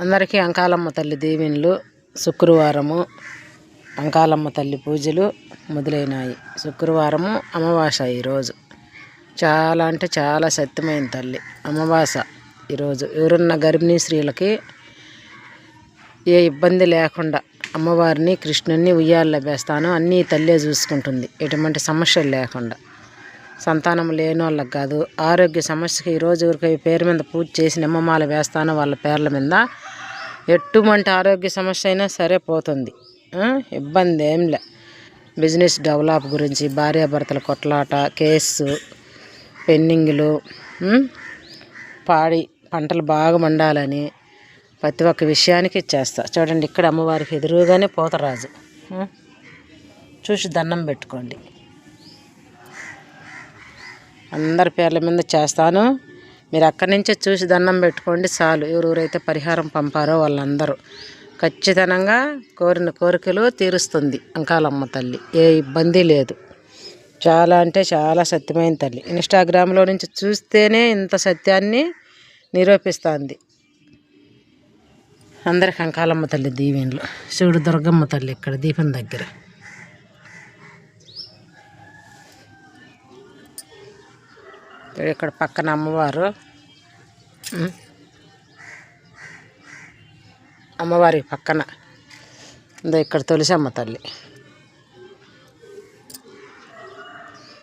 అందరికీ అంకాలమ్మ తల్లి దీవెనలు. శుక్రవారము అంకాలమ్మ తల్లి పూజలు మొదలైనాయి. శుక్రవారము అమావాస్య ఈరోజు. చాలా అంటే చాలా సత్యమైన తల్లి అమావాస్య ఈరోజు. ఎవరున్న గర్భిణీ స్త్రీలకి ఏ ఇబ్బంది లేకుండా అమ్మవారిని కృష్ణుని ఉయ్యాల్లో వేస్తాను. అన్నీ తల్లే చూసుకుంటుంది, ఎటువంటి సమస్యలు లేకుండా. సంతానం లేని వాళ్ళకి కాదు, ఆరోగ్య సమస్యకి ఈరోజు ఎవరికి పేరు మీద పూజ చేసి నిమ్మమాల వేస్తాను వాళ్ళ పేర్ల మీద. ఎటువంటి ఆరోగ్య సమస్య అయినా సరే పోతుంది, ఇబ్బంది ఏం లే. బిజినెస్ డెవలప్ గురించి, భార్యాభర్తల కొట్లాట, కేసు పెండింగ్లు, పాడి పంటలు బాగా మండాలని ప్రతి ఒక్క విషయానికి చేస్తా. చూడండి, ఇక్కడ అమ్మవారికి ఎదురుగానే పోతరాజు. చూసి దండం పెట్టుకోండి. అందరి పేర్ల మీద చేస్తాను. మీరు అక్కడి నుంచే చూసి దండం పెట్టుకోండి చాలు. ఎవరెవరైతే పరిహారం పంపారో వాళ్ళందరూ ఖచ్చితంగా కోరిన కోరికలు తీరుస్తుంది అంకాలమ్మ తల్లి. ఏ ఇబ్బంది లేదు. చాలా అంటే చాలా సత్యమైన తల్లి. ఇన్స్టాగ్రామ్లో నుంచి చూస్తేనే ఇంత సత్యాన్ని నిరూపిస్తుంది. అందరికి అంకాలమ్మ తల్లి దీవెనలు. శివుడు దుర్గమ్మ తల్లి ఇక్కడ దీపం దగ్గర. ఇక్కడ పక్కన అమ్మవారు, అమ్మవారి పక్కన ఇక్కడ తులసమ్మ తల్లి.